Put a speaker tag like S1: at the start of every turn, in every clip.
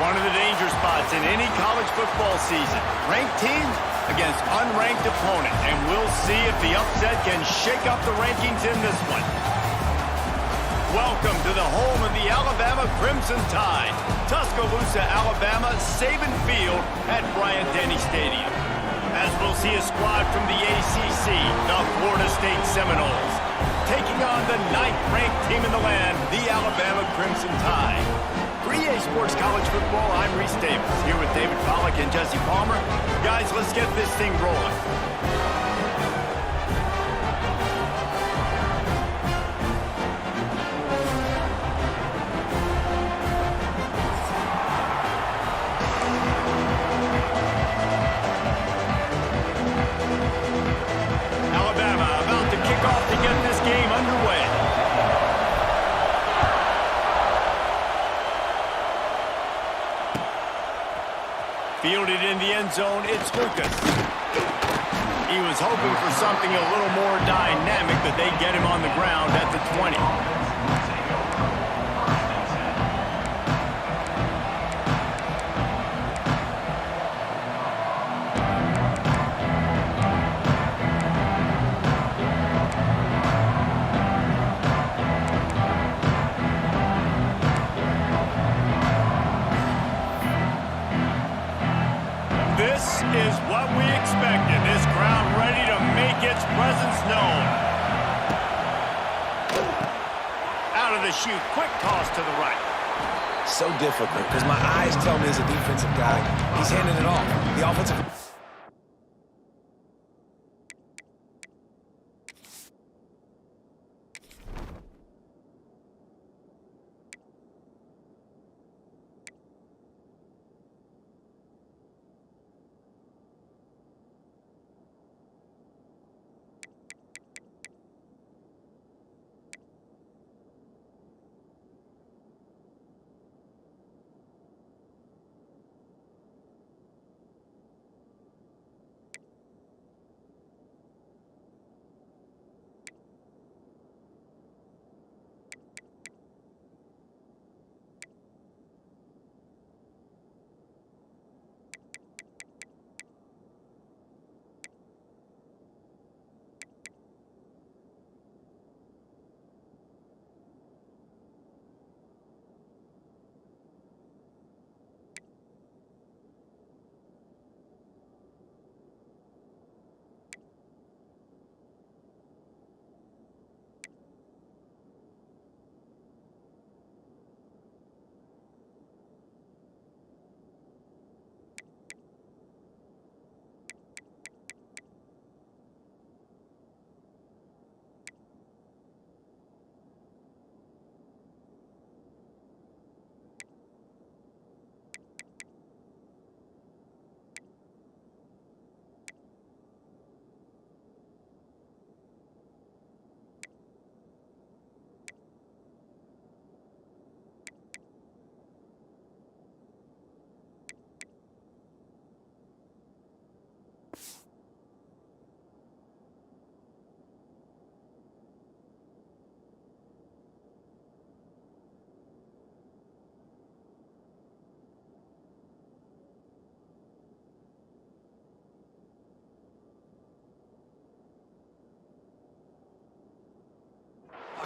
S1: One of the danger spots in any college football season. Ranked teams against unranked opponent. And we'll see if the upset can shake up the rankings in this one. Welcome to the home of the Alabama Crimson Tide. Tuscaloosa, Alabama, Saban Field at Bryant-Denny Stadium. As we'll see a squad from the ACC, the Florida State Seminoles, taking on the 9th-ranked team in the land, the Alabama Crimson Tide. For EA Sports College Football, I'm Reese Davis, here with David Pollack and Jesse Palmer. Guys, let's get this thing rolling. Fielded in the end zone, it's Lucas. He was hoping for something a little more dynamic, but they get him on the ground at the 20. This is what we expected. This crowd ready to make its presence known. Out of the chute, quick toss to the right.
S2: So difficult because my eyes tell me as a defensive guy, he's handing it off. The offensive...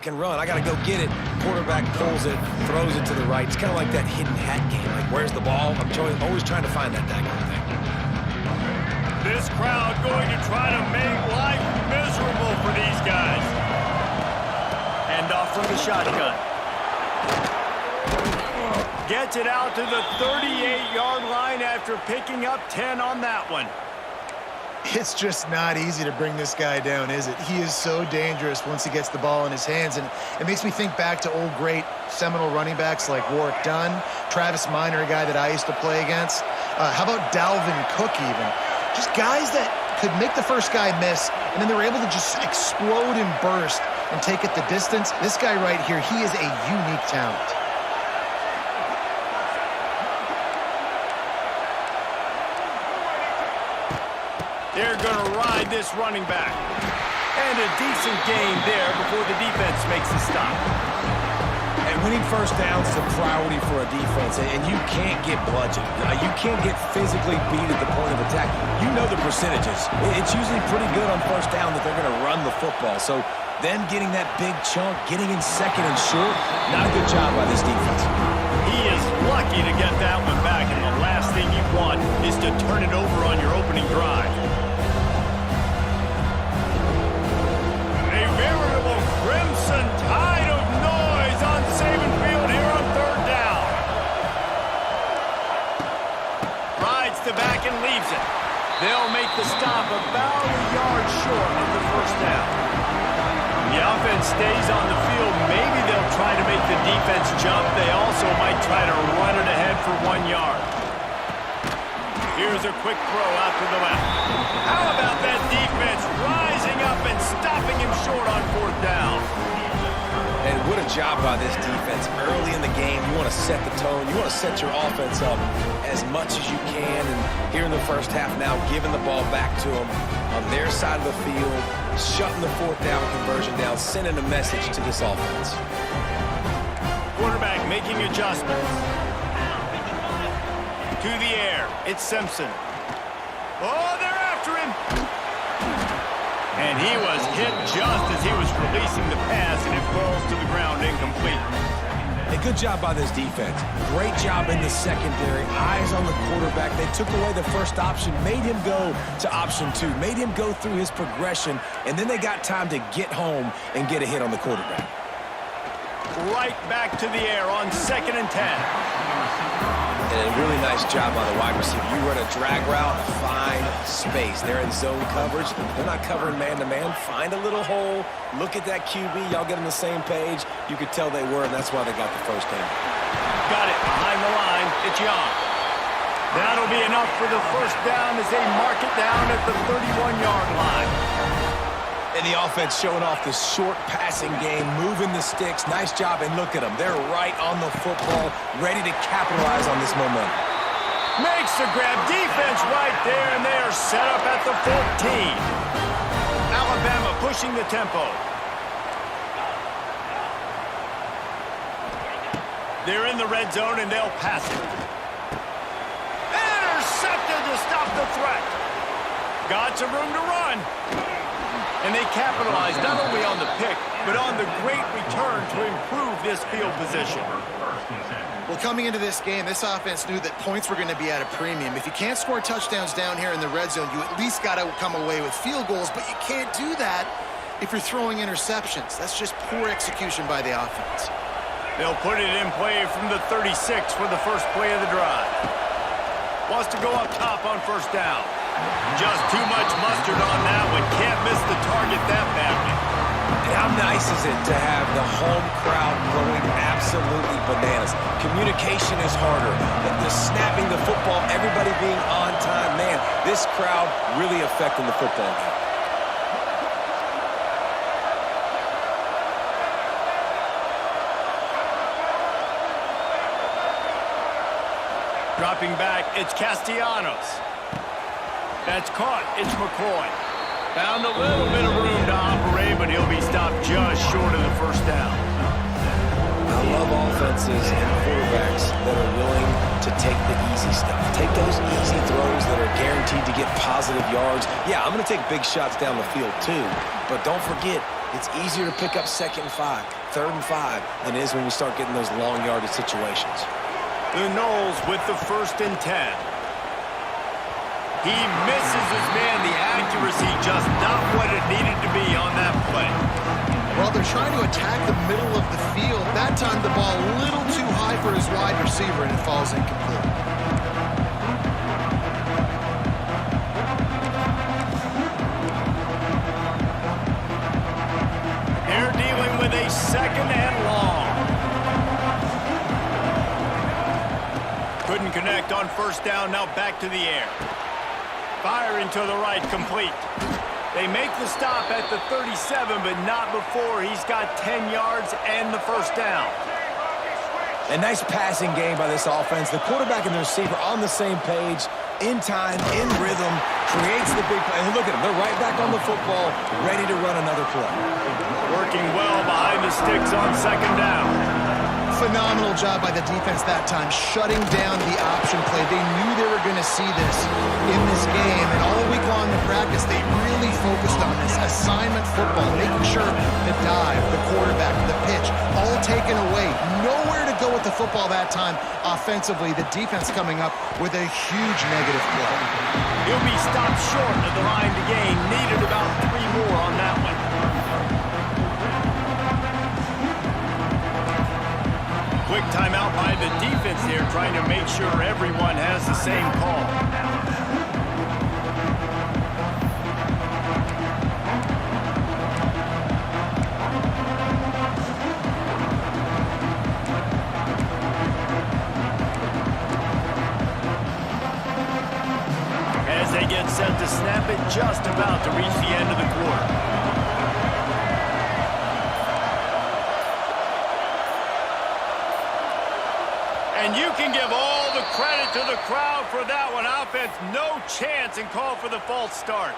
S2: Can run. I got to go get it. Quarterback pulls it, throws it to the right. It's kind of like that hidden hat game. Like, where's the ball? I'm always trying to find that daggone thing.
S1: This crowd going to try to make life miserable for these guys. Hand off from the shotgun. Gets it out to the 38-yard line after picking up 10 on that one.
S3: It's just not easy to bring this guy down, is it? He is so dangerous once he gets the ball in his hands, and it makes me think back to old great Seminole running backs like Warwick Dunn, Travis Minor, a guy that I used to play against. How about Dalvin Cook even? Just guys that could make the first guy miss, and then they were able to just explode and burst and take it the distance. This guy right here, he is a unique talent.
S1: They're going to ride this running back. And a decent gain there before the defense makes a stop.
S2: And Right, winning first downs is a priority for a defense, and you can't get bludgeoned. You can't get physically beat at the point of attack. You know the percentages. It's usually pretty good on first down that they're going to run the football. So then getting that big chunk, getting in second and short, not a good job by this defense.
S1: He is lucky to get that one back, and the last thing you want is to turn it over on your opening drive. A veritable crimson tide of noise on Saban Field here on third down. Rides the back and leaves it. They'll make the stop about a yard short of the first down. The offense stays on the field. Maybe they'll try to make the defense jump. They also might try to run it ahead for 1 yard. Here's a quick throw out to the left. How about that defense rising up and stopping him short on fourth down?
S2: And what a job by this defense. Early in the game, you want to set the tone. You want to set your offense up as much as you can. And here in the first half now, giving the ball back to them on their side of the field, shutting the fourth down conversion down, sending a message to this offense.
S1: Quarterback making adjustments. To the air, it's Simpson. Oh, they're after him. And he was hit just as he was releasing the pass, and it falls to the ground incomplete.
S2: A good job by this defense. Great job in the secondary. Eyes on the quarterback. They took away the first option, made him go to option 2, made him go through his progression, and then they got time to get home and get a hit on the quarterback.
S1: Right back to the air on 2nd and 10.
S2: And a really nice job by the wide receiver. You run a drag route, find space. They're in zone coverage. They're not covering man-to-man. Find a little hole. Look at that QB. Y'all get on the same page. You could tell they were, and that's why they got the first down.
S1: Got it behind the line. It's Young. That'll be enough for the first down as they mark it down at the 31-yard line.
S2: And the offense showing off the short passing game, moving the sticks. Nice job, and look at them. They're right on the football, ready to capitalize on this momentum.
S1: Makes the grab. Defense right there, and they are set up at the 14. Alabama pushing the tempo. They're in the red zone, and they'll pass it. Intercepted to stop the threat. Got some room to run. And they capitalized not only on the pick, but on the great return to improve this field position.
S3: Well, coming into this game, this offense knew that points were going to be at a premium. If you can't score touchdowns down here in the red zone, you at least got to come away with field goals, but you can't do that if you're throwing interceptions. That's just poor execution by the offense.
S1: They'll put it in play from the 36 for the first play of the drive. Wants to go up top on first down. Just too much mustard on that one. Can't miss the target that badly.
S2: How nice is it to have the home crowd going absolutely bananas? Communication is harder. The snapping the football, everybody being on time. Man, this crowd really affecting the football game.
S1: Dropping back, it's Castellanos. That's caught. It's McCoy. Found a little bit of room to operate, but he'll be stopped just short of the first down.
S2: I love offenses and quarterbacks that are willing to take the easy stuff. Take those easy throws that are guaranteed to get positive yards. Yeah, I'm going to take big shots down the field too, but don't forget, it's easier to pick up 2nd and 5, 3rd and 5 than it is when we start getting those long yardage situations.
S1: The Noles with the 1st and 10. He misses his man. The accuracy just not what it needed to be on that play.
S3: Well, they're trying to attack the middle of the field. That time the ball a little too high for his wide receiver, and it falls incomplete.
S1: They're dealing with a 2nd and long. Couldn't connect on first down. Now back to the air. Firing to the right, complete. They make the stop at the 37, but not before he's got 10 yards and the first down.
S2: A nice passing game by this offense. The quarterback and the receiver on the same page, in time, in rhythm, creates the big play. And look at them. They're right back on the football, ready to run another play.
S1: Working well behind the sticks on 2nd down.
S3: Phenomenal job by the defense that time, shutting down the option play. They knew they were going to see this in this game, and all week long in practice, they really focused on this assignment football, making sure the dive, the quarterback, the pitch, all taken away. Nowhere to go with the football that time offensively. The defense coming up with a huge negative play.
S1: He'll be stopped short of the line to gain. Needed about 3 more on that one. Quick timeout by the defense there, trying to make sure everyone has the same call. As they get set to snap it, just about to reach the end of the quarter. And you can give all the credit to the crowd for that one. Offense, no chance, and call for the false start.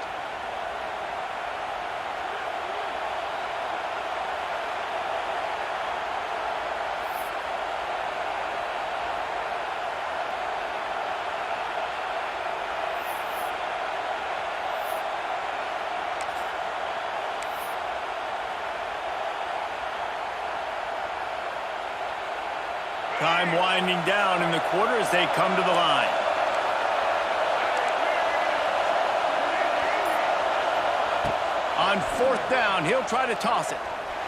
S1: Time winding down in the quarter as they come to the line. On 4th down, he'll try to toss it.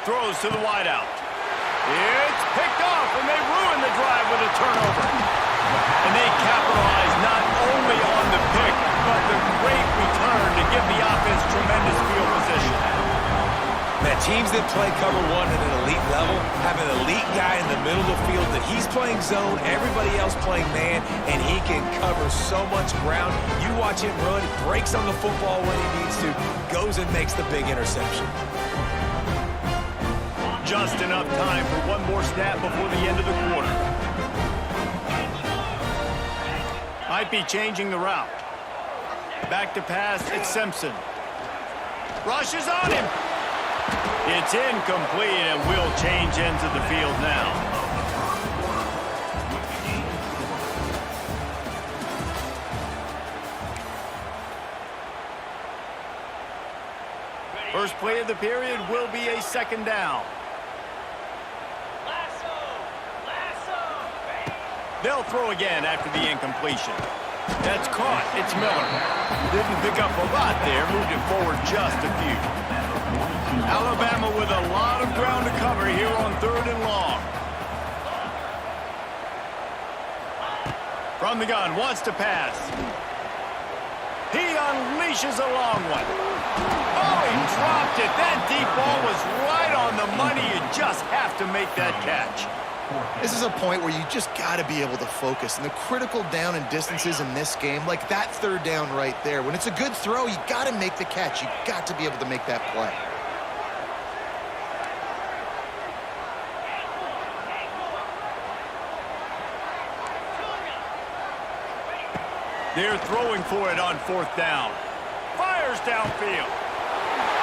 S1: Throws to the wideout. It's picked off, and they ruin the drive with a turnover. And they capitalize not only on the pick, but the great return to give the offense tremendous field position.
S2: Man, teams that play cover 1 at an elite level have an elite guy in the middle of the field that he's playing zone, everybody else playing man, and he can cover so much ground. You watch him run, he breaks on the football when he needs to, goes and makes the big interception.
S1: Just enough time for one more snap before the end of the quarter. Might be changing the route. Back to pass, it's Simpson. Rushes on him. It's incomplete, and will change ends of the field now. First play of the period will be a 2nd down. They'll throw again after the incompletion. That's caught. It's Miller. Didn't pick up a lot there. Moved it forward just a few. Alabama with a lot of ground to cover here on 3rd and long. From the gun, wants to pass. He unleashes a long one. Oh, he dropped it. That deep ball was right on the money. You just have to make that catch.
S3: This is a point where you just got to be able to focus. And the critical down and distances in this game, like that 3rd down right there, when it's a good throw, you got to make the catch. You got to be able to make that play.
S1: They're throwing for it on 4th down. Fires downfield.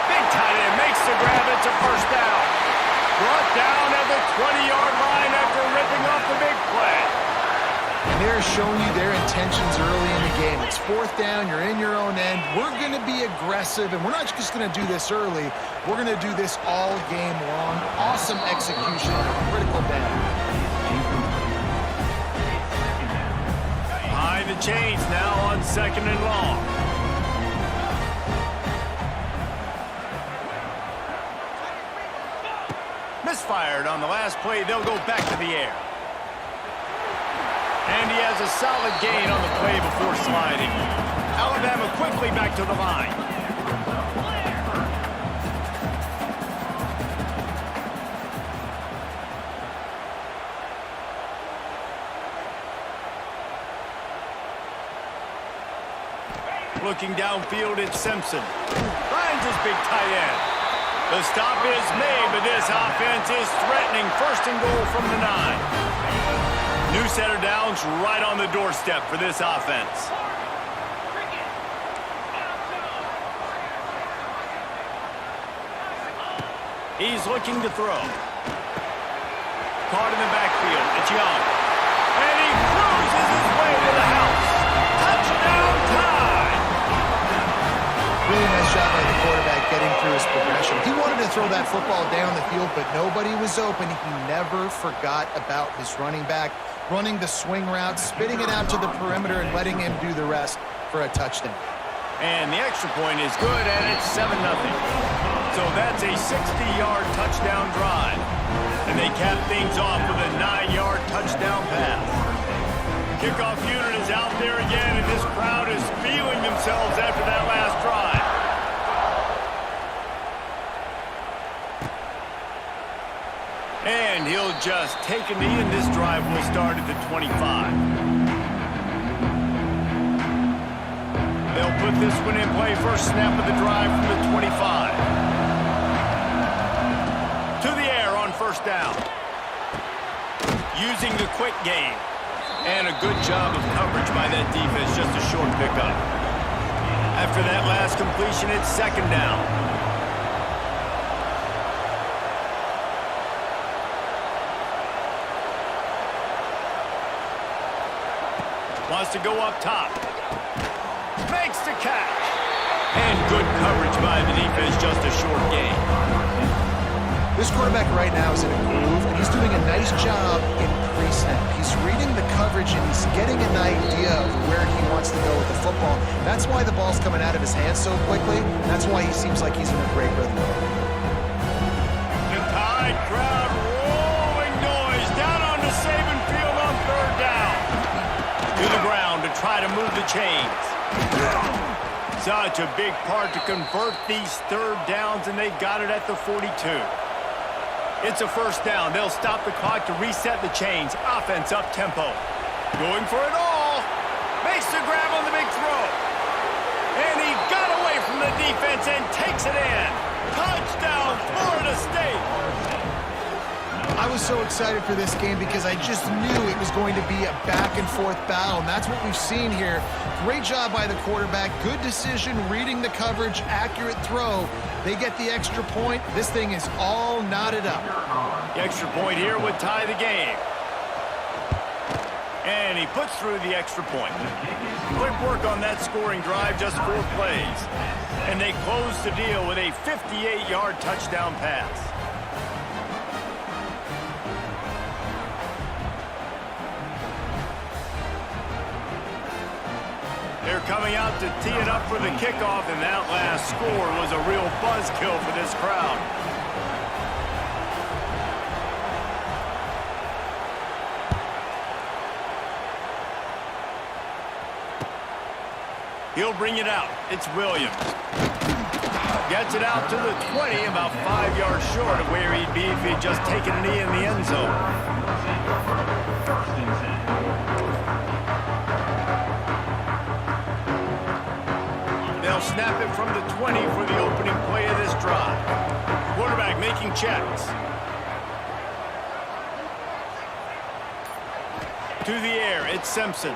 S1: Big tight end makes the grab. It's a 1st down. Brought down at the 20-yard line after ripping off the big play.
S3: And they're showing you their intentions early in the game. It's 4th down. You're in your own end. We're going to be aggressive, and we're not just going to do this early. We're going to do this all game long. Awesome execution on a critical down.
S1: Behind the chains now on 2nd and long. Misfired on the last play. They'll go back to the air. And he has a solid gain on the play before sliding. Alabama quickly back to the line. Looking downfield at Simpson. Finds his big tight end. The stop is made, but this offense is threatening. 1st and goal from the 9. New set of downs right on the doorstep for this offense. He's looking to throw. caught in the backfield. It's Young. And he cruises his way to the house. Touchdown time!
S3: Really nice job by the quarterback getting through his progression. He wanted to throw that football down the field, but nobody was open. He never forgot about his running back, running the swing route, spitting it out to the perimeter, and letting him do the rest for a touchdown.
S1: And the extra point is good, and it's 7-0. So that's a 60-yard touchdown drive. And they cap things off with a 9-yard touchdown pass. Kickoff unit is out there again, and this crowd is feeling themselves after that last drive. And he'll just take a knee, and this drive will start at the 25. They'll put this one in play. First snap of the drive from the 25. To the air on first down. Using the quick game. And a good job of coverage by that defense. Just a short pickup. After that last completion, it's second down. Wants to go up top. Makes the catch. And good coverage by the defense, just a short gain.
S3: This quarterback right now is in a groove, and he's doing a nice job in pre-snap. He's reading the coverage, and he's getting an idea of where he wants to go with the football. That's why the ball's coming out of his hands so quickly, and that's why he seems like he's in a great rhythm.
S1: The Tide crowd rolling noise down onto Saban Field on third down. To the ground to try to move the chains. Such a big part to convert these third downs, and they got it at the 42. It's a first down. They'll stop the clock to reset the chains. Offense up tempo. Going for it all. Makes the grab on the big throw. And he got away from the defense and takes it in. Touchdown, Florida State.
S3: I was so excited for this game because I just knew it was going to be a back-and-forth battle, and that's what we've seen here. Great job by the quarterback. Good decision, reading the coverage, accurate throw. They get the extra point. This thing is all knotted up.
S1: The extra point here would tie the game. And he puts through the extra point. Quick work on that scoring drive, just 4 plays. And they close the deal with a 58-yard touchdown pass. They're coming out to tee it up for the kickoff, and that last score was a real buzzkill for this crowd. He'll bring it out. It's Williams. Gets it out to the 20, about 5 yards short of where he'd be if he'd just taken a knee in the end zone. They'll snap it from the 20 for the opening play of this drive. Quarterback making checks. To the air, it's Simpson.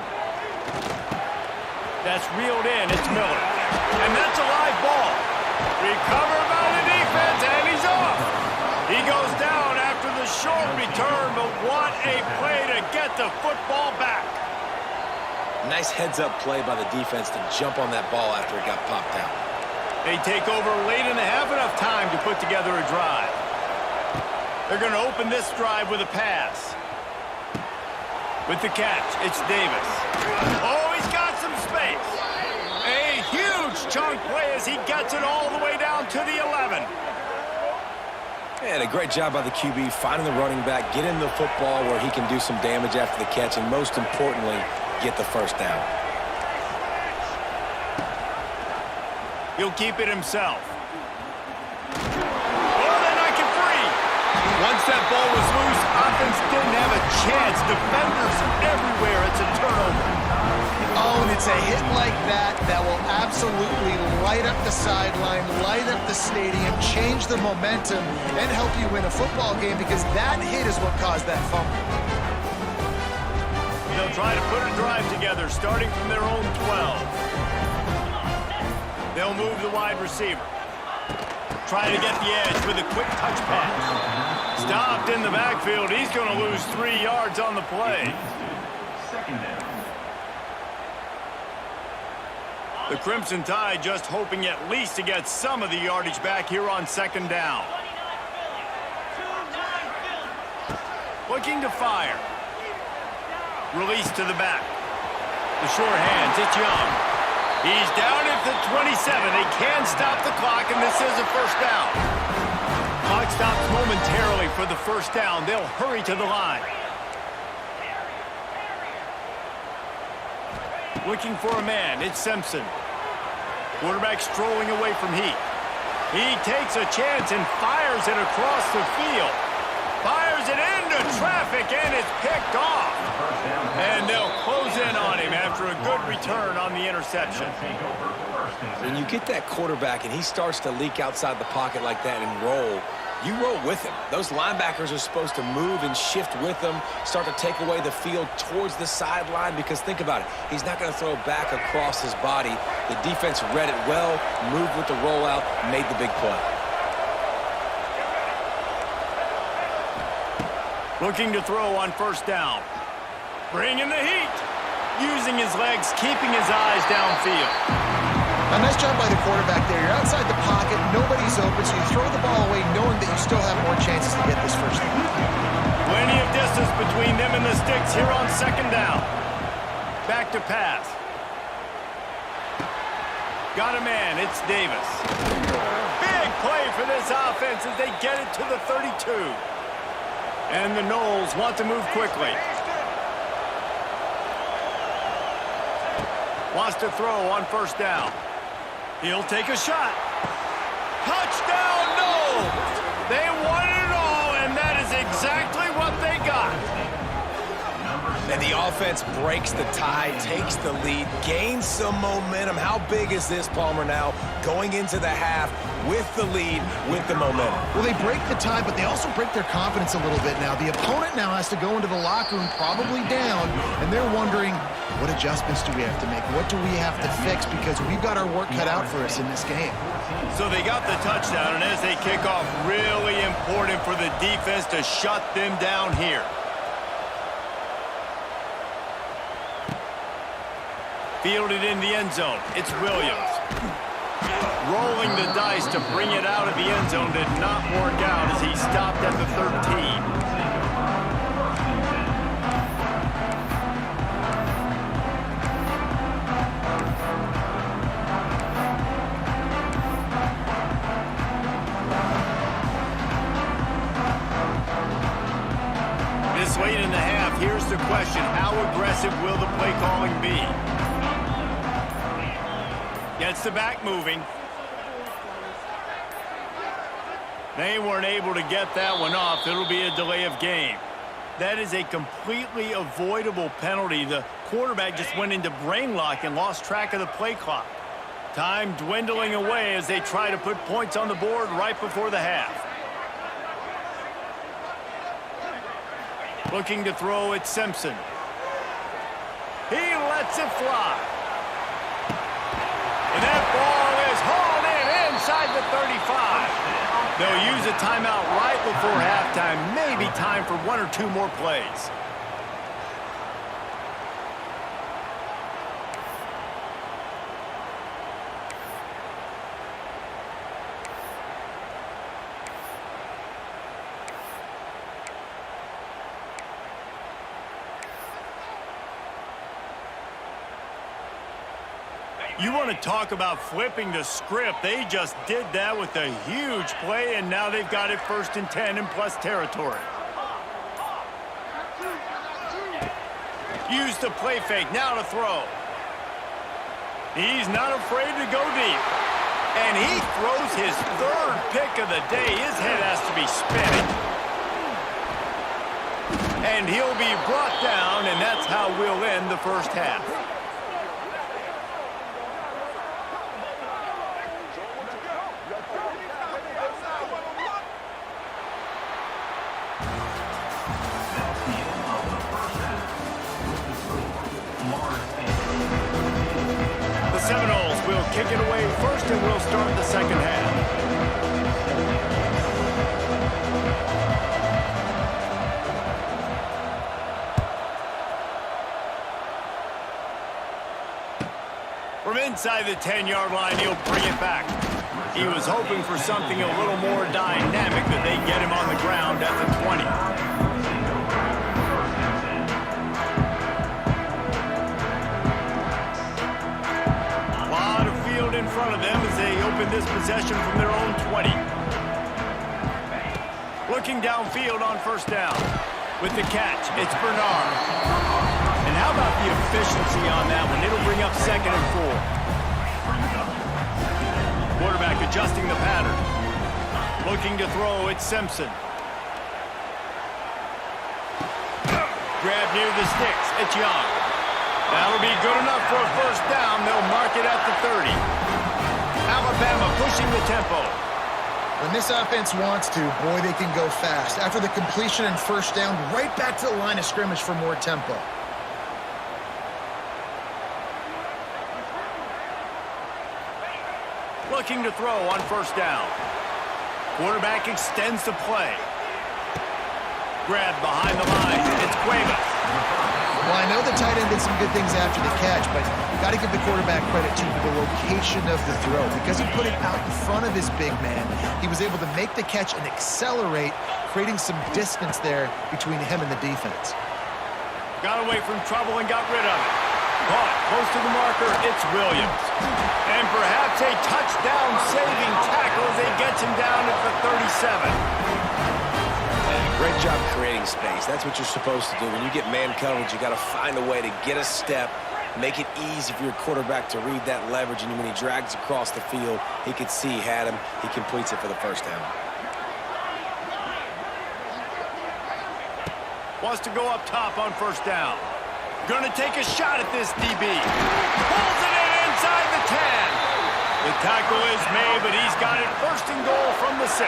S1: That's reeled in, it's Miller. And that's a live ball. Recovered by the defense, and he's off. He goes down after the short return, but what a play to get the football back.
S2: Nice heads-up play by the defense to jump on that ball after it got popped out.
S1: They take over late and have enough time to put together a drive. They're going to open this drive with a pass. With the catch, it's Davis. Oh, he's got some space. A huge chunk play as he gets it all the way down to the 11.
S2: And a great job by the QB finding the running back, getting the football where he can do some damage after the catch, and most importantly, get the first down.
S1: He'll keep it himself. Oh, they knock it free. Once that ball was loose, offense didn't have a chance. Defenders everywhere. It's a turnover.
S3: Oh, and it's a hit like that that will absolutely light up the sideline, light up the stadium, change the momentum, and help you win a football game, because that hit is what caused that fumble.
S1: They'll try to put a drive together, starting from their own 12. They'll move the wide receiver. Try to get the edge with a quick touch pass. Stopped in the backfield. He's going to lose 3 yards on the play. The Crimson Tide just hoping at least to get some of the yardage back here on 2nd down. Looking to fire. Release to the back. The short hands, it's Young. He's down at the 27. They can stop the clock, and this is a 1st down. Clock stops momentarily for the 1st down. They'll hurry to the line. Looking for a man, it's Simpson. Quarterback strolling away from Heat. He takes a chance and fires it across the field. Fires it into traffic, and it's picked off. And they'll close in on him after a good return on the interception.
S2: When you get that quarterback and he starts to leak outside the pocket like that and roll, you roll with him. Those linebackers are supposed to move and shift with him, start to take away the field towards the sideline, because think about it. He's not going to throw back across his body. The defense read it well, moved with the rollout, made the big play.
S1: Looking to throw on 1st down. Bringing the heat. Using his legs, keeping his eyes downfield.
S3: A nice job by the quarterback there. You're outside the pocket, nobody's open, so you throw the ball away knowing that you still have more chances to get this 1st down.
S1: Plenty of distance between them and the sticks here on 2nd down. Back to pass. Got a man, it's Davis. Big play for this offense as they get it to the 32. And the Noles want to move quickly. Wants to throw on 1st down. He'll take a shot. Touchdown, Noles! They wanted it all, and that is exactly what they got.
S2: And the offense breaks the tie, takes the lead, gains some momentum. How big is this, Palmer, now going into the half with the lead, with the momentum?
S3: Well, they break the tie, but they also break their confidence a little bit now. The opponent now has to go into the locker room probably down, and they're wondering, what adjustments do we have to make? What do we have to fix? Because we've got our work cut out for us in this game.
S1: So they got the touchdown, and as they kick off, really important for the defense to shut them down here. Fielded in the end zone. It's Williams. Rolling the dice to bring it out of the end zone did not work out as he stopped at the 13. This late in the half, here's the question. How aggressive will the play calling be? Gets the back moving. They weren't able to get that one off. It'll be a delay of game. That is a completely avoidable penalty. The quarterback just went into brain lock and lost track of the play clock. Time dwindling away as they try to put points on the board right before the half. Looking to throw at Simpson. He lets it fly. And that ball is hauled in inside the 35. They'll use a timeout right before halftime. Maybe time for 1 or 2 more plays. You want to talk about flipping the script. They just did that with a huge play, and now they've got it 1st and 10 in plus territory. Use the play fake, now to throw. He's not afraid to go deep. And he throws his 3rd pick of the day. His head has to be spinning. And he'll be brought down, and that's how we'll end the 1st half. Seminoles will kick it away first, and we'll start the 2nd half. inside the 10-yard line, he'll bring it back. He was hoping for something a little more dynamic, that they get him on the ground at the 20. A lot of field in front of them as they open this possession from their own 20. Looking downfield on first down. With the catch, it's Bernard. And how about the efficiency on that one? It'll bring up 2nd and 4. Quarterback adjusting the pattern. Looking to throw, it's Simpson. Grab near the sticks, it's Young. That'll be good enough for a first down. They'll mark it at the 30. Alabama pushing the tempo.
S3: When this offense wants to, boy, they can go fast. After the completion and first down, right back to the line of scrimmage for more tempo.
S1: Looking to throw on first down. Quarterback extends the play. Grab behind the line. It's Cuevas.
S3: Well, I know the tight end did some good things after the catch, but got to give the quarterback credit, too, for the location of the throw. Because he put it out in front of his big man, he was able to make the catch and accelerate, creating some distance there between him and the defense.
S1: Got away from trouble and got rid of it. Caught close to the marker, it's Williams. And perhaps a touchdown-saving tackle as he gets him down at the 37.
S2: Great job creating space. That's what you're supposed to do. When you get man coverage, you got to find a way to get a step, make it easy for your quarterback to read that leverage, and when he drags across the field, he could see he had him. He completes it for the first down.
S1: Wants to go up top on first down. Going to take a shot at this DB. Pulls it in inside the 10. The tackle is made, but he's got it first and goal from the 6.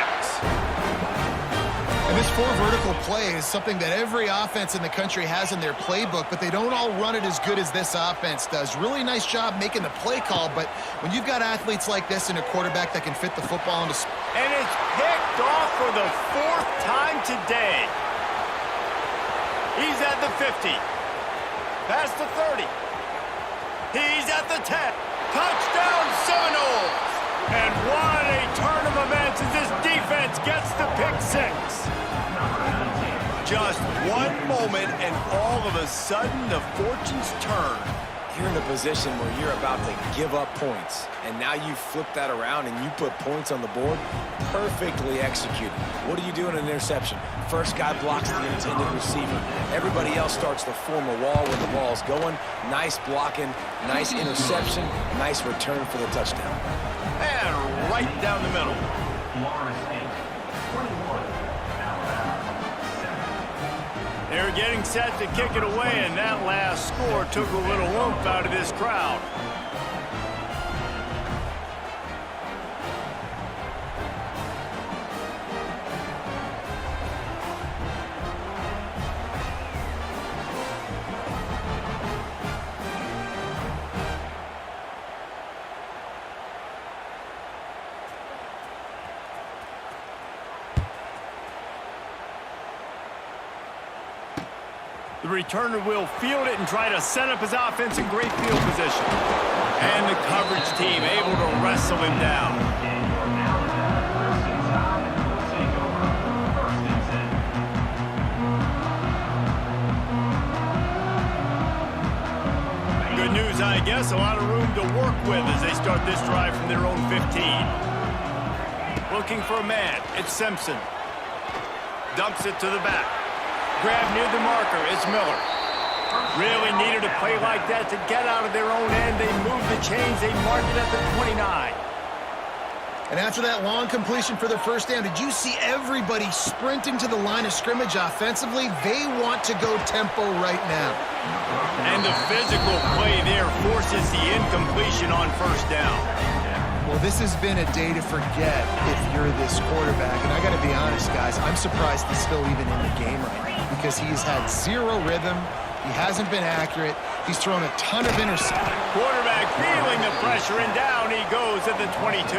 S3: And this 4 vertical play is something that every offense in the country has in their playbook, but they don't all run it as good as this offense does. Really nice job making the play call, but when you've got athletes like this and a quarterback that can fit the football into...
S1: And it's picked off for the 4th time today. He's at the 50. Past the 30. He's at the 10. Touchdown Seminoles! And what a turn of events as this defense gets the pick 6. Just one moment, and all of a sudden, the fortunes turn.
S2: You're in a position where you're about to give up points, and now you flip that around and you put points on the board. Perfectly executed. What do you do in an interception? First guy blocks the intended receiver. Everybody else starts to form a wall when the ball's going. Nice blocking, nice interception, nice return for the touchdown.
S1: And right down the middle. They're getting set to kick it away, and that last score took a little oomph out of this crowd. The returner will field it and try to set up his offense in great field position. And the coverage team able to wrestle him down. Good news, I guess. A lot of room to work with as they start this drive from their own 15. Looking for a man. It's Simpson. Dumps it to the back. Grab near the marker, it's Miller. Really needed a play like that to get out of their own end. They move the chains, they mark it at the 29.
S3: And after that long completion for the first down, did you see everybody sprinting to the line of scrimmage offensively? They want to go tempo right now.
S1: And the physical play there forces the incompletion on first down.
S3: Well, this has been a day to forget if you're this quarterback. And I got to be honest, guys, I'm surprised he's still even in the game right now because he's had zero rhythm. He hasn't been accurate. He's thrown a ton of interceptions.
S1: Quarterback feeling the pressure, and down he goes at the 22.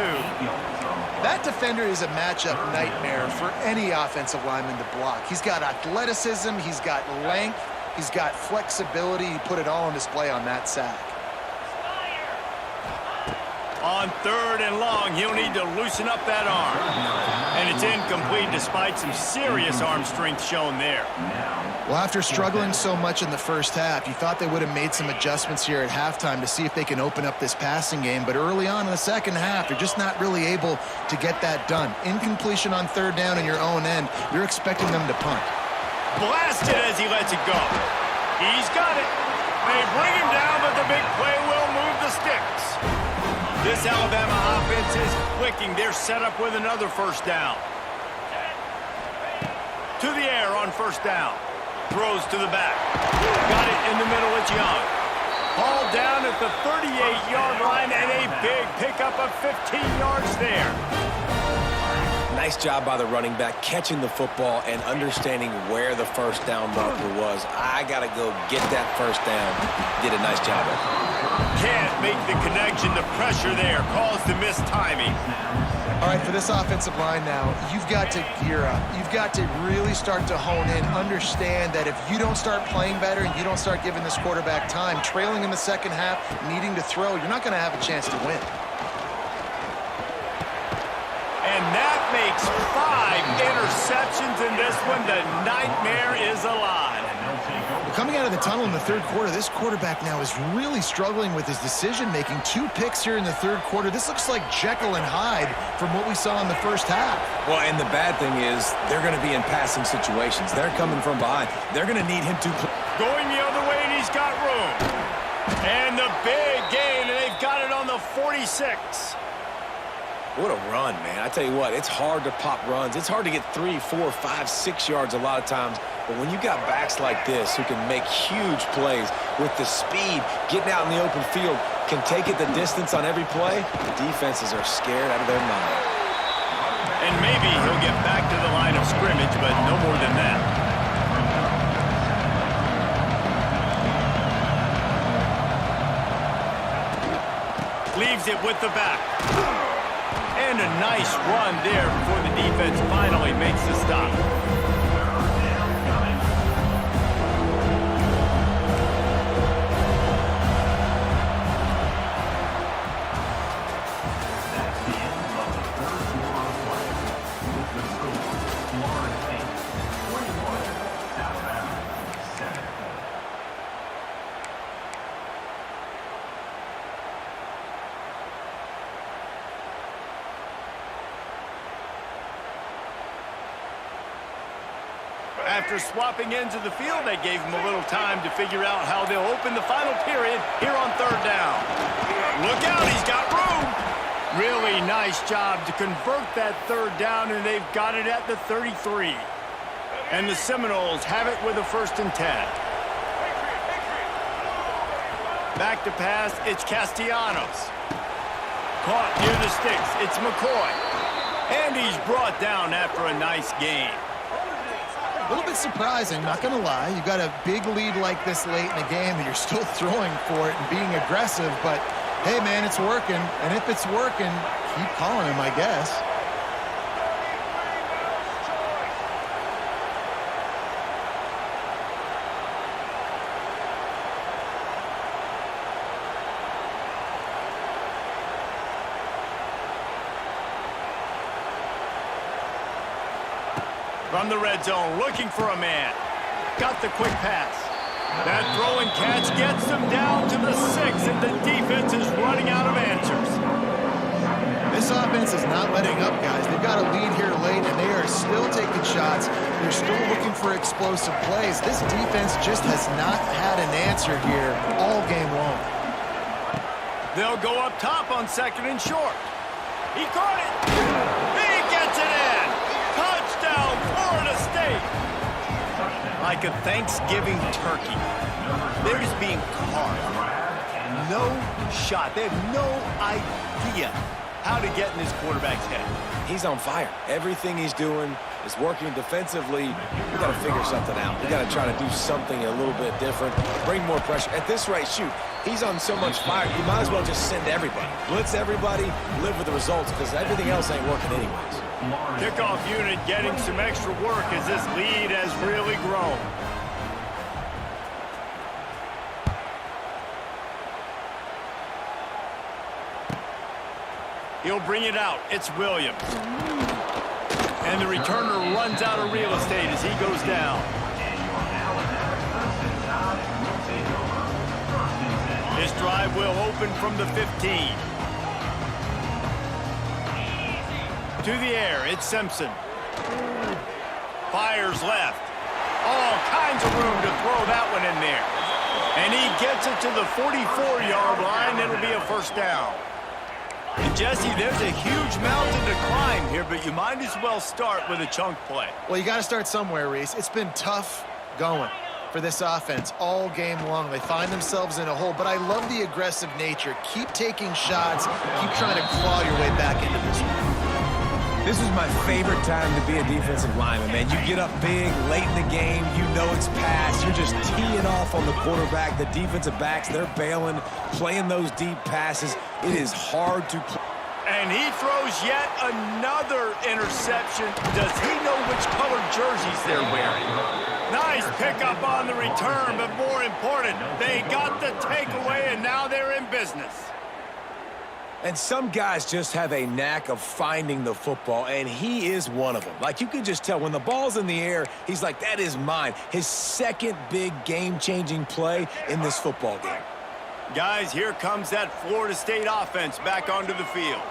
S3: That defender is a matchup nightmare for any offensive lineman to block. He's got athleticism. He's got length. He's got flexibility. He put it all on display on that sack.
S1: On 3rd and long, he'll need to loosen up that arm. And it's incomplete despite some serious arm strength shown there.
S3: Well, after struggling so much in the first half, you thought they would have made some adjustments here at halftime to see if they can open up this passing game. But early on in the second half, they're just not really able to get that done. Incompletion on 3rd down in your own end, you're expecting them to punt.
S1: Blasted as he lets it go. He's got it. They bring him down, but the big play will move the sticks. This Alabama offense is clicking. They're set up with another 1st down. To the air on 1st down. Throws to the back. Got it in the middle. It's Young. Hauled down at the 38-yard line, and a big pickup of 15 yards there.
S2: Nice job by the running back, catching the football and understanding where the 1st down marker was. I got to go get that 1st down. Did a nice job of it.
S1: Can't make the connection. The pressure there caused the missed timing.
S3: All right, for this offensive line now, you've got to gear up. You've got to really start to hone in, understand that if you don't start playing better and you don't start giving this quarterback time, trailing in the second half, needing to throw, you're not going to have a chance to win.
S1: And that makes 5 interceptions in this one. The nightmare is alive.
S3: Coming out of the tunnel in the 3rd quarter, this quarterback now is really struggling with his decision-making. 2 picks here in the 3rd quarter. This looks like Jekyll and Hyde from what we saw in the first half.
S2: Well, and the bad thing is they're going to be in passing situations. They're coming from behind. They're going to need him to...
S1: Going the other way, and he's got room. And the big gain, and they've got it on the 46.
S2: What a run, man. I tell you what, it's hard to pop runs. It's hard to get 3, 4, 5, 6 yards a lot of times. But when you got backs like this who can make huge plays with the speed, getting out in the open field, can take it the distance on every play, the defenses are scared out of their mind.
S1: And maybe he'll get back to the line of scrimmage, but no more than that. Leaves it with the back. And a nice run there before the defense finally makes the stop. After swapping into the field, they gave him a little time to figure out how they'll open the final period here on 3rd down. Look out, he's got room. Really nice job to convert that 3rd down, and they've got it at the 33. And the Seminoles have it with a 1st and 10. Back to pass, it's Castellanos. Caught near the sticks, it's McCoy. And he's brought down after a nice gain.
S3: A little bit surprising, not going to lie. You've got a big lead like this late in the game, and you're still throwing for it and being aggressive. But, hey, man, it's working. And if it's working, keep calling him, I guess.
S1: From the red zone, looking for a man. Got the quick pass. That throw and catch gets them down to the 6, and the defense is running out of answers.
S3: This offense is not letting up, guys. They've got a lead here late, and they are still taking shots. They're still looking for explosive plays. This defense just has not had an answer here all game long.
S1: They'll go up top on 2nd and short. He caught it. He gets it in. Touchdown, Florida State. Like a Thanksgiving turkey. They're just being carved. No shot. They have no idea how to get in this quarterback's head.
S2: He's on fire. Everything he's doing is working defensively. We got to figure something out. We got to try to do something a little bit different. Bring more pressure. At this rate, shoot, he's on so much fire, you might as well just send everybody. Blitz everybody, live with the results, because everything else ain't working anyways.
S1: Kickoff unit getting some extra work as this lead has really grown. He'll bring it out. It's Williams. And the returner runs out of real estate as he goes down. This drive will open from the 15. To the air, it's Simpson. Fires left. All kinds of room to throw that one in there. And he gets it to the 44-yard line. It'll be a first down. And Jesse, there's a huge mountain to climb here, but you might as well start with a chunk play.
S3: Well, you got to start somewhere, Reese. It's been tough going for this offense all game long. They find themselves in a hole, but I love the aggressive nature. Keep taking shots. Keep trying to claw your way back into this one.
S2: This is my favorite time to be a defensive lineman, man. You get up big, late in the game, you know it's past. You're just teeing off on the quarterback. The defensive backs, they're bailing, playing those deep passes. It is hard to play.
S1: And he throws yet another interception. Does he know which color jerseys they're wearing? Nice pickup on the return, but more important, they got the takeaway, and now they're in business.
S2: And some guys just have a knack of finding the football, and he is one of them. Like, you can just tell when the ball's in the air, he's like, that is mine. His second big game-changing play in this football game.
S1: Guys, here comes that Florida State offense back onto the field.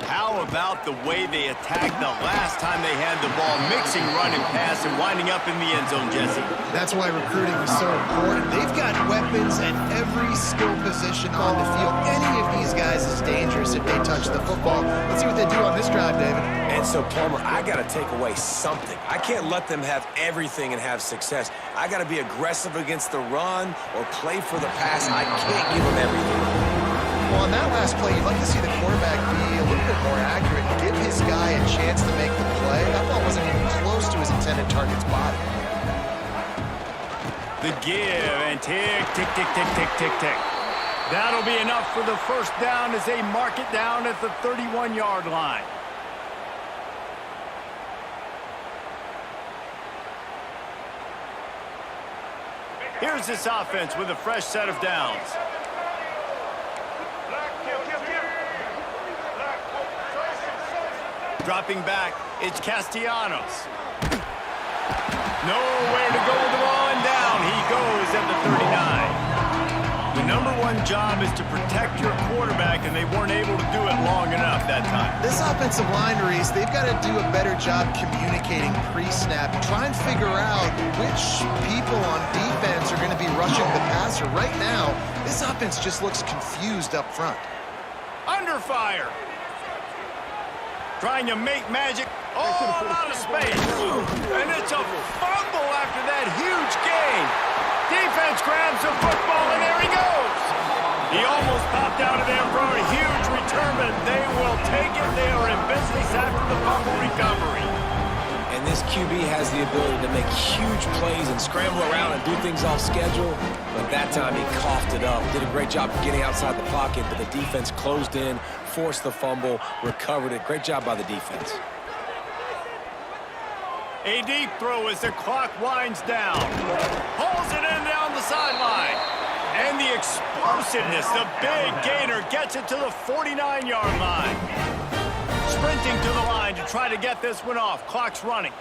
S1: How about the way they attacked the last time they had the ball, mixing run and pass and winding up in the end zone, Jesse?
S3: That's why recruiting is so important. They've got weapons at every skill position on the field. Any of these guys is dangerous if they touch the football. Let's see what they do on this drive, David.
S2: And so, Palmer, I got to take away something. I can't let them have everything and have success. I got to be aggressive against the run or play for the pass. I can't give them everything.
S3: Well, on that last play, you'd like to see the quarterback be a little bit more accurate, give his guy a chance to make the play. That ball wasn't even close to his intended target's body.
S1: The give, and tick, tick, tick, tick, tick, tick, tick. That'll be enough for the first down as they mark it down at the 31-yard line. Here's this offense with a fresh set of downs. Dropping back, it's Castellanos. Nowhere to go with the ball, and down he goes at the 39. The number one job is to protect your quarterback, and they weren't able to do it long enough that time.
S3: This offensive line, Reese, they've got to do a better job communicating pre-snap. Try and figure out which people on defense are going to be rushing the passer. Right now, this offense just looks confused up front.
S1: Under fire. Trying to make magic. Oh, out of space. And it's a fumble after that huge gain. Defense grabs the football, and there he goes. He almost popped out of there for a huge return, but they will take it. They are in business after the fumble recovery.
S2: And this QB has the ability to make huge plays and scramble around and do things off schedule. But that time he coughed it up. Did a great job of getting outside the pocket, but the defense closed in, forced the fumble, recovered it. Great job by the defense.
S1: A deep throw as the clock winds down. Pulls it in down the sideline. And the explosiveness, the big gainer gets it to the 49-yard line. Sprinting to the line to try to get this one off. Clock's running.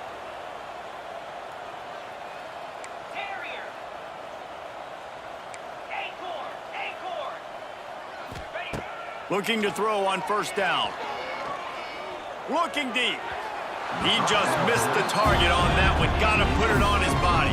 S1: Looking to throw on first down. Looking deep. He just missed the target on that one. Got to put it on his body.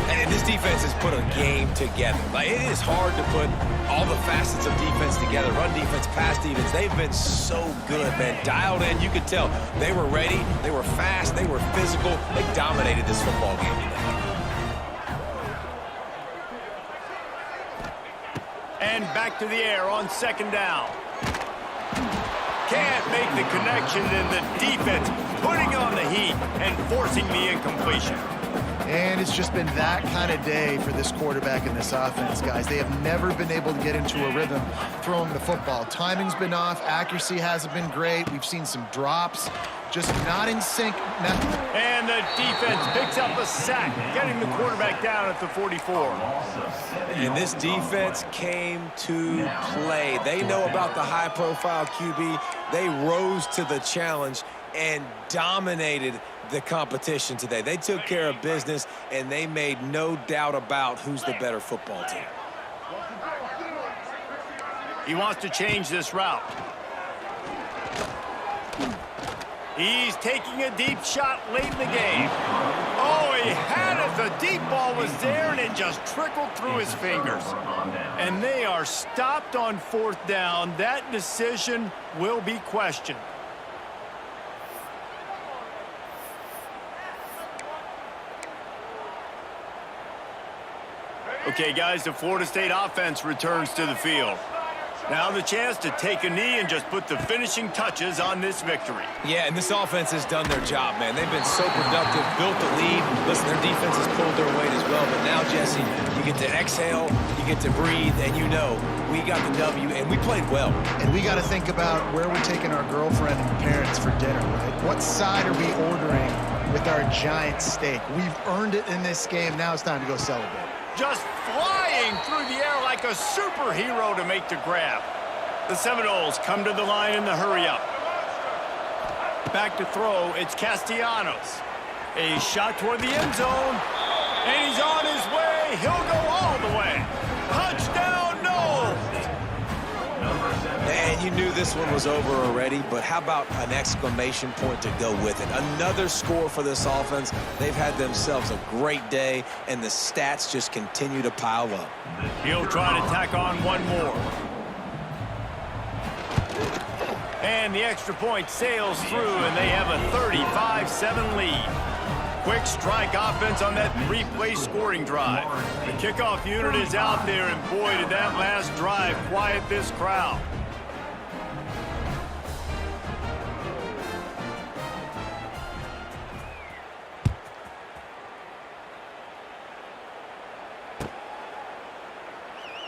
S2: And this defense has put a game together. Like, it is hard to put all the facets of defense together. Run defense, pass defense. They've been so good, man. Dialed in. You could tell they were ready. They were fast. They were physical. They dominated this football game today.
S1: And back to the air on second down. Can't make the connection, and the defense putting on the heat and forcing the incompletion.
S3: And it's just been that kind of day for this quarterback and this offense, guys. They have never been able to get into a rhythm throwing the football. Timing's been off. Accuracy hasn't been great. We've seen some drops. Just not in sync.
S1: And the defense picks up a sack, getting the quarterback down at the 44.
S2: And this defense came to play. They know about the high-profile QB. They rose to the challenge and dominated the competition today. They took care of business, and they made no doubt about who's the better football team.
S1: He wants to change this route. He's taking a deep shot late in the game. Oh, he had it. The deep ball was there, and it just trickled through his fingers. And they are stopped on 4th down. That decision will be questioned. Okay, guys, the Florida State offense returns to the field. Now the chance to take a knee and just put the finishing touches on this victory.
S2: Yeah, and this offense has done their job, man. They've been so productive, built the lead. Listen, their defense has pulled their weight as well. But now, Jesse, you get to exhale, you get to breathe, and you know we got the W, and we played well.
S3: And we got to think about where we're taking our girlfriend and parents for dinner, right? What side are we ordering with our giant steak? We've earned it in this game. Now it's time to go celebrate.
S1: Just flying through the air like a superhero to make the grab. The Seminoles come to the line in the hurry-up. Back to throw, it's Castellanos. A shot toward the end zone, and he's on his way. He'll go all the way. Touchdown, Noles!
S2: And you knew this one was over already, but how about an exclamation point to go with it? Another score for this offense. They've had themselves a great day, and the stats just continue to pile up.
S1: He'll try to tack on one more. And the extra point sails through, and they have a 35-7 lead. Quick strike offense on that 3-play scoring drive. The kickoff unit is out there, and boy, did that last drive quiet this crowd.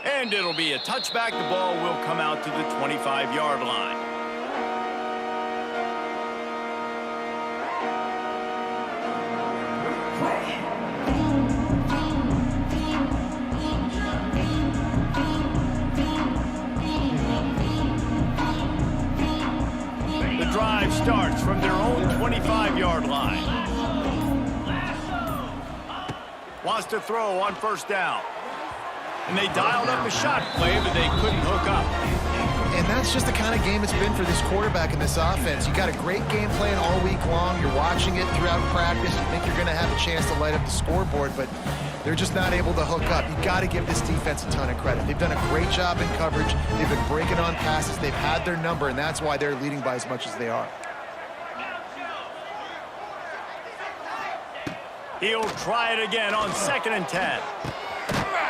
S1: And it'll be a touchback. The ball will come out to the 25-yard line. The drive starts from their own 25-yard line. Wants to throw on 1st down. And they dialed up a shot play, but they couldn't hook up.
S3: And that's just the kind of game it's been for this quarterback and this offense. You got a great game plan all week long. You're watching it throughout practice. You think you're going to have a chance to light up the scoreboard, but they're just not able to hook up. You got to give this defense a ton of credit. They've done a great job in coverage. They've been breaking on passes. They've had their number, and that's why they're leading by as much as they are.
S1: He'll try it again on 2nd and 10.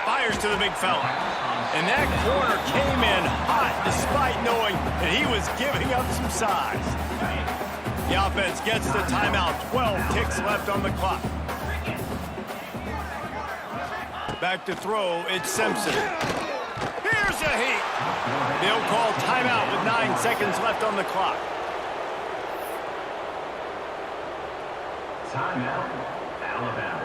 S1: Fires to the big fella. And that corner came in hot despite knowing that he was giving up some size. The offense gets the timeout. 12 ticks left on the clock. Back to throw, it's Simpson. Here's a heat. They'll call timeout with 9 seconds left on the clock.
S4: Timeout, Alabama.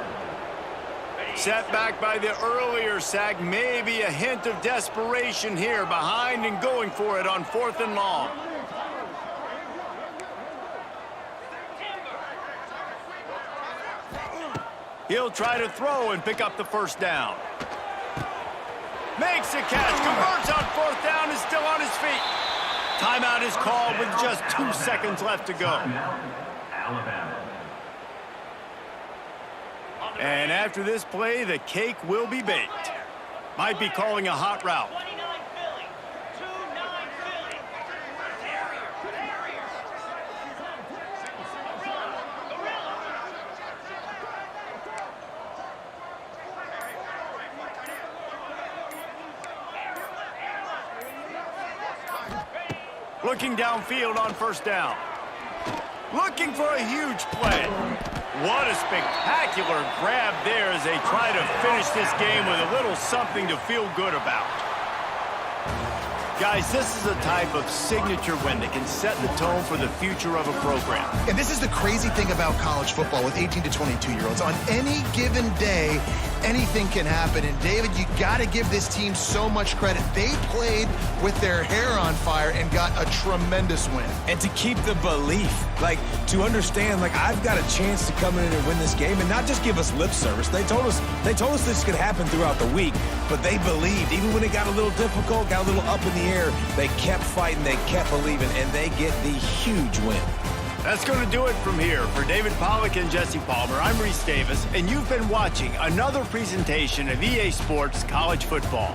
S1: Set back by the earlier sack. Maybe a hint of desperation here, behind and going for it on 4th and long. He'll try to throw and pick up the 1st down. Makes a catch, converts on 4th down, is still on his feet. Timeout is called with just 2 seconds left to go.
S4: Timeout, Alabama.
S1: And after this play, the cake will be baked. Might be calling a hot route. Looking downfield on 1st down. Looking for a huge play. What a spectacular grab there as they try to finish this game with a little something to feel good about. Guys, this is a type of signature win that can set the tone for the future of a program.
S3: And this is the crazy thing about college football with 18 to 22-year-olds. On any given day, anything can happen. And, David, you got to give this team so much credit. They played with their hair on fire and got a tremendous win.
S2: And to keep the belief, like, to understand, like, I've got a chance to come in and win this game and not just give us lip service. They told us this could happen throughout the week, but they believed. Even when it got a little difficult, got a little up in the air, they kept fighting, they kept believing, and they get the huge win.
S1: That's going to do it from here. For David Pollack and Jesse Palmer, I'm Reese Davis, and you've been watching another presentation of EA Sports College Football.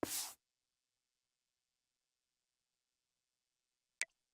S4: Alabama.